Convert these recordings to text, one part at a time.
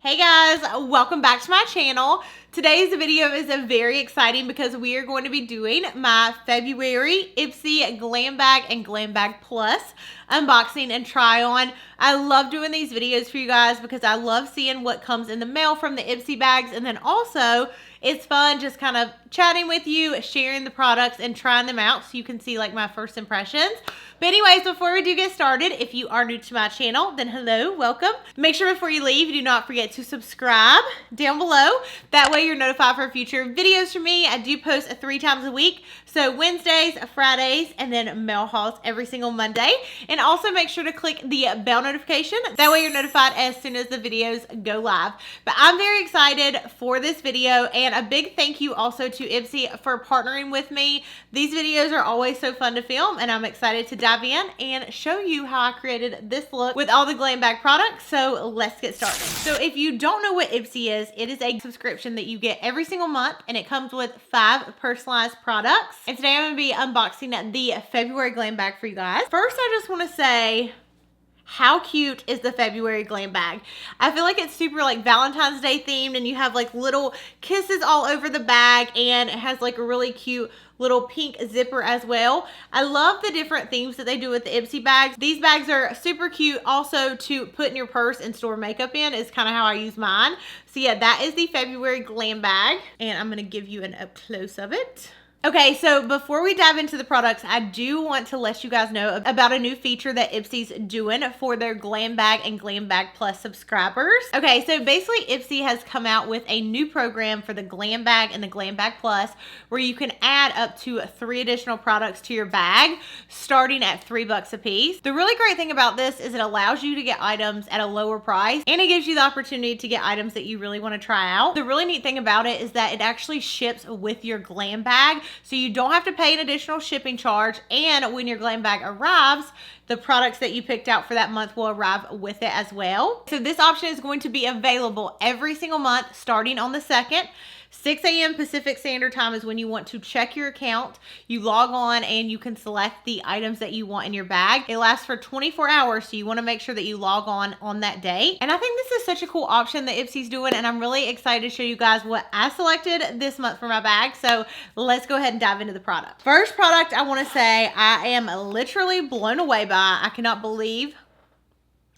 Hey guys, welcome back to my channel. Today's video is very exciting because we are going to be doing my February Ipsy Glam Bag and Glam Bag Plus unboxing and try on. I love doing these videos for you guys because I love seeing what comes in the mail from the Ipsy bags, and then also it's fun just kind of chatting with you, sharing the products and trying them out so you can see like my first impressions. But anyways, before we do get started, if you are new to my channel, then hello, welcome. Make sure before you leave, you do not forget to subscribe down below. That way you're notified for future videos from me. I do post 3 times a week. So Wednesdays, Fridays, and then mail hauls every single Monday. And also make sure to click the bell notification. That way you're notified as soon as the videos go live. But I'm very excited for this video, and a big thank you also to Ipsy for partnering with me. These videos are always so fun to film, and I'm excited to dive in and show you how I created this look with all the Glam Bag products. So let's get started. So if you don't know what Ipsy is, it is a subscription that you get every single month, and it comes with 5 personalized products. And today I'm going to be unboxing the February Glam Bag for you guys. First, I just want to say, how cute is the February Glam Bag? I feel like it's super like Valentine's Day themed, and you have like little kisses all over the bag, and it has like a really cute little pink zipper as well. I love the different themes that they do with the Ipsy bags. These bags are super cute also to put in your purse and store makeup in, is kind of how I use mine. So yeah, that is the February Glam Bag, and I'm going to give you an up close of it. Okay, so before we dive into the products, I do want to let you guys know about a new feature that Ipsy's doing for their Glam Bag and Glam Bag Plus subscribers. Okay, so basically Ipsy has come out with a new program for the Glam Bag and the Glam Bag Plus where you can add up to 3 additional products to your bag starting at $3 a piece. The really great thing about this is it allows you to get items at a lower price, and it gives you the opportunity to get items that you really want to try out. The really neat thing about it is that it actually ships with your Glam Bag, so you don't have to pay an additional shipping charge, and when your Glam Bag arrives, the products that you picked out for that month will arrive with it as well. So this option is going to be available every single month starting on the 2nd. 6 a.m. Pacific Standard Time is when you want to check your account. You log on and you can select the items that you want in your bag. It lasts for 24 hours, so you want to make sure that you log on that day. And I think this is such a cool option that Ipsy's doing, and I'm really excited to show you guys what I selected this month for my bag. So let's go ahead and dive into the product. First product I want to say I am literally blown away by. I cannot believe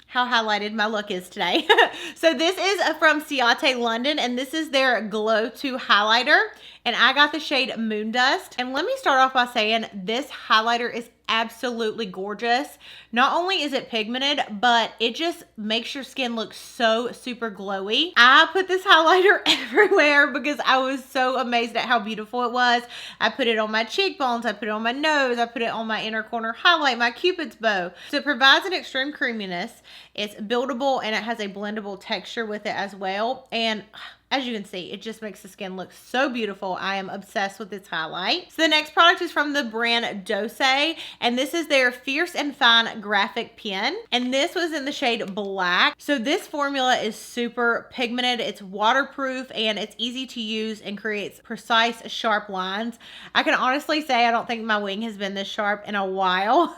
how highlighted my look is today. So this is from CIATE London, and this is their Glow 2 highlighter, and I got the shade Moondust. And let me start off by saying this highlighter is absolutely gorgeous. Not only is it pigmented, but it just makes your skin look so super glowy. I put this highlighter everywhere because I was so amazed at how beautiful it was. I put it on my cheekbones, I put it on my nose, I put it on my inner corner highlight, my Cupid's bow. So it provides an extreme creaminess. It's buildable, and it has a blendable texture with it as well. And as you can see, it just makes the skin look so beautiful. I am obsessed with this highlight. So the next product is from the brand DOUCCE, and this is their Fierce and Fine Graphic Pen. And this was in the shade Black. So this formula is super pigmented. It's waterproof, and it's easy to use and creates precise, sharp lines. I can honestly say I don't think my wing has been this sharp in a while.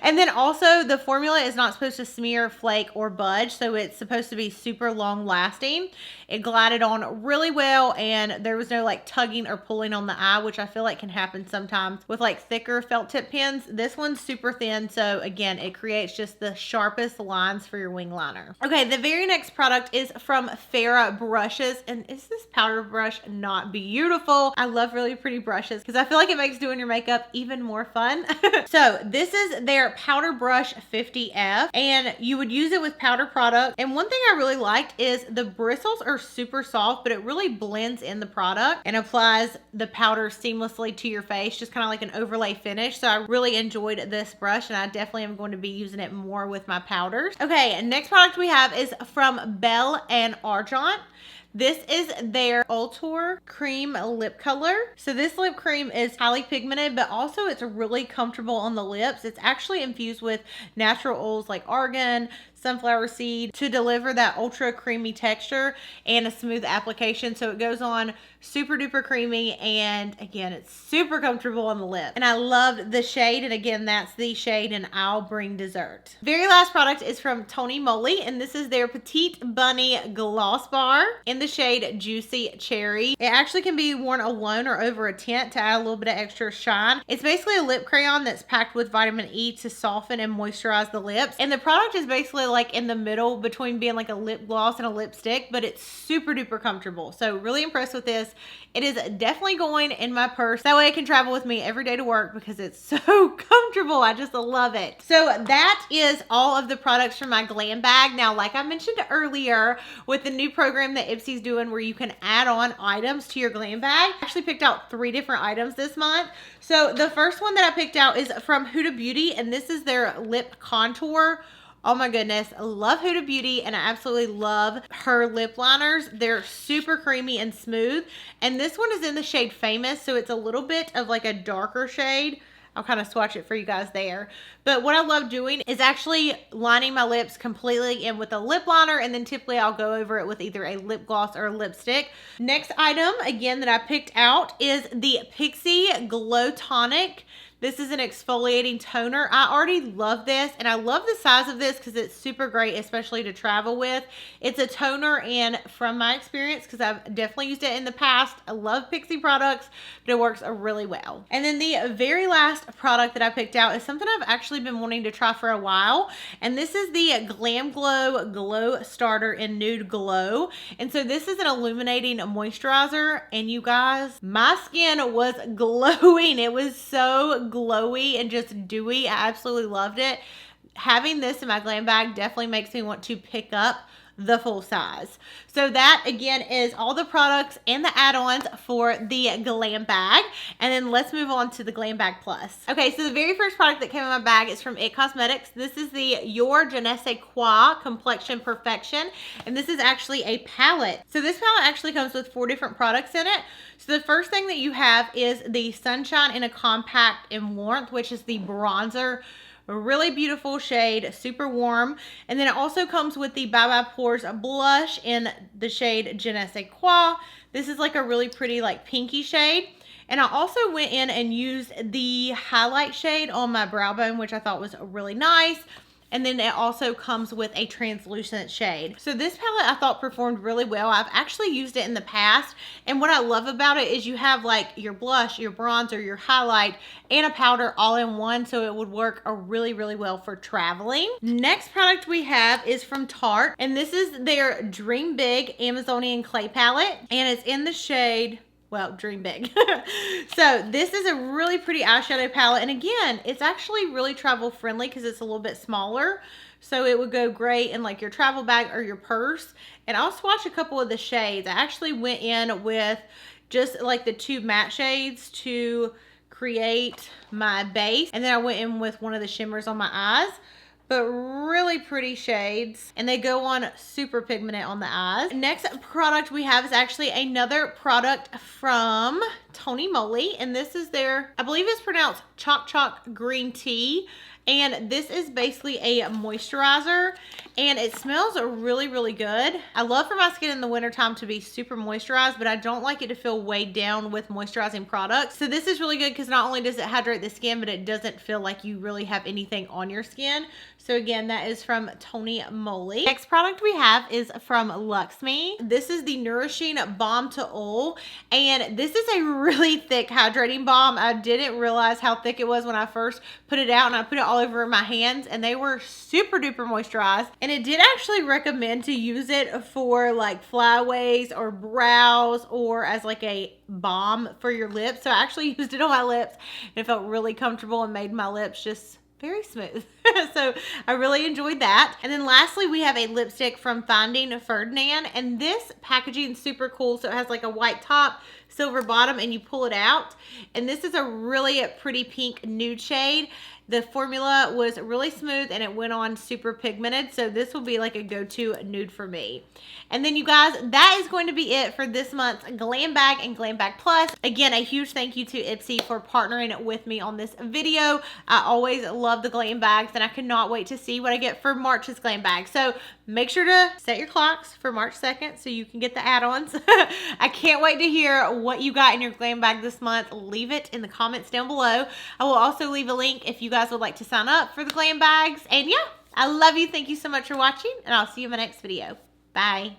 And then also the formula is not supposed to smear, flake, or budge. So it's supposed to be super long lasting. It glided on really well, and there was no like tugging or pulling on the eye, which I feel like can happen sometimes with like thicker felt tip pens. This one's super thin, so again, it creates just the sharpest lines for your wing liner. Okay, the very next product is from F.A.R.A.H brushes, and is this powder brush not beautiful? I love really pretty brushes because I feel like it makes doing your makeup even more fun. So this is their Powder Brush 50F, and you would use it with powder product. And one thing I really liked is the bristles are super soft, but it really blends in the product and applies the powder seamlessly to your face, just kind of like an overlay finish. So I really enjoyed this brush, and I definitely am going to be using it more with my powders. Okay, next product we have is from BELLE and ARGENT. This is their Auteur cream lip color. So this lip cream is highly pigmented, but also it's really comfortable on the lips. It's actually infused with natural oils like argan, sunflower seed to deliver that ultra creamy texture and a smooth application. So it goes on super duper creamy, and again, it's super comfortable on the lip. And I loved the shade, and again, that's the shade in I'll Bring Dessert. Very last product is from MOLY, and this is their Petite Bunny Gloss Bar in the shade Juicy Cherry. It actually can be worn alone or over a tint to add a little bit of extra shine. It's basically a lip crayon that's packed with vitamin E to soften and moisturize the lips. And the product is basically like in the middle between being like a lip gloss and a lipstick, but it's super duper comfortable. So really impressed with this. It is definitely going in my purse. That way I can travel with me every day to work because it's so comfortable. I just love it. So that is all of the products from my Glam Bag. Now, like I mentioned earlier, with the new program that Ipsy's doing where you can add on items to your Glam Bag, I actually picked out 3 different items this month. So the first one that I picked out is from Huda Beauty, and this is their lip contour. Oh my goodness, I love Huda Beauty, and I absolutely love her lip liners. They're super creamy and smooth, and this one is in the shade Famous, so it's a little bit of like a darker shade. I'll kind of swatch it for you guys there. But what I love doing is actually lining my lips completely in with a lip liner, and then typically I'll go over it with either a lip gloss or a lipstick. Next item, again, that I picked out is the Pixi Glow Tonic. This is an exfoliating toner. I already love this, and I love the size of this because it's super great, especially to travel with. It's a toner, and from my experience, because I've definitely used it in the past, I love Pixi products, but it works really well. And then the very last product that I picked out is something I've actually been wanting to try for a while, and this is the Glam Glow Glow Starter in Nude Glow. And so this is an illuminating moisturizer, and you guys, my skin was glowing. It was so glowy and just dewy. I absolutely loved it. Having this in my Glam Bag definitely makes me want to pick up the full size. So that again is all the products and the add-ons for the Glam Bag. And then let's move on to the Glam Bag Plus. Okay, so the very first product that came in my bag is from IT Cosmetics. This is the Your Je ne sais quoi Complexion Perfection, and this is actually a palette. So this palette actually comes with 4 different products in it. So the first thing that you have is the Sunshine in a Compact and Warmth, which is the bronzer. A really beautiful shade, super warm. And then it also comes with the Bye Bye Pores blush in the shade Je ne sais quoi. This is like a really pretty like pinky shade. And I also went in and used the highlight shade on my brow bone, which I thought was really nice. And then it also comes with a translucent shade. So this palette I thought performed really well. I've actually used it in the past, and what I love about it is you have like your blush, your bronzer, your highlight, and a powder all in one, so it would work really well for traveling. Next product we have is from Tarte, and this is their Dream Big Amazonian Clay Palette, and it's in the shade, well, Dream Big. So this is a really pretty eyeshadow palette, and again, it's actually really travel friendly because it's a little bit smaller, so it would go great in like your travel bag or your purse. And I'll swatch a couple of the shades. I actually went in with just like the 2 matte shades to create my base, and then I went in with one of the shimmers on my eyes. But really pretty shades, and they go on super pigmented on the eyes. Next product we have is actually another product from MOLY, and this is their, I believe it's pronounced Choc Choc Green Tea. And this is basically a moisturizer, and it smells really good. I love for my skin in the wintertime to be super moisturized, but I don't like it to feel weighed down with moisturizing products. So this is really good because not only does it hydrate the skin, but it doesn't feel like you really have anything on your skin. So again, that is from MOLY. Next product we have is from Luxme. This is the Nourishing Balm to Oil, and this is a really thick hydrating balm. I didn't realize how thick it was when I first put it out, and I put it all over my hands, and they were super duper moisturized. And it did actually recommend to use it for like flyaways or brows or as like a balm for your lips. So I actually used it on my lips, and it felt really comfortable and made my lips just very smooth. So I really enjoyed that. And then lastly, we have a lipstick from Finding Ferdinand, and this packaging is super cool. So it has like a white top, silver bottom, and you pull it out. And this is a really pretty pink nude shade. The formula was really smooth and it went on super pigmented. So this will be like a go-to nude for me. And then you guys, that is going to be it for this month's Glam Bag and Glam Bag Plus. Again, a huge thank you to Ipsy for partnering with me on this video. I always love the Glam Bags and I cannot wait to see what I get for March's Glam Bag. So make sure to set your clocks for March 2nd so you can get the add-ons. I can't wait to hear what you got in your Glam Bag this month. Leave it in the comments down below. I will also leave a link if you guys would like to sign up for the Glam Bags. And yeah, I love you. Thank you so much for watching and I'll see you in my next video. Bye.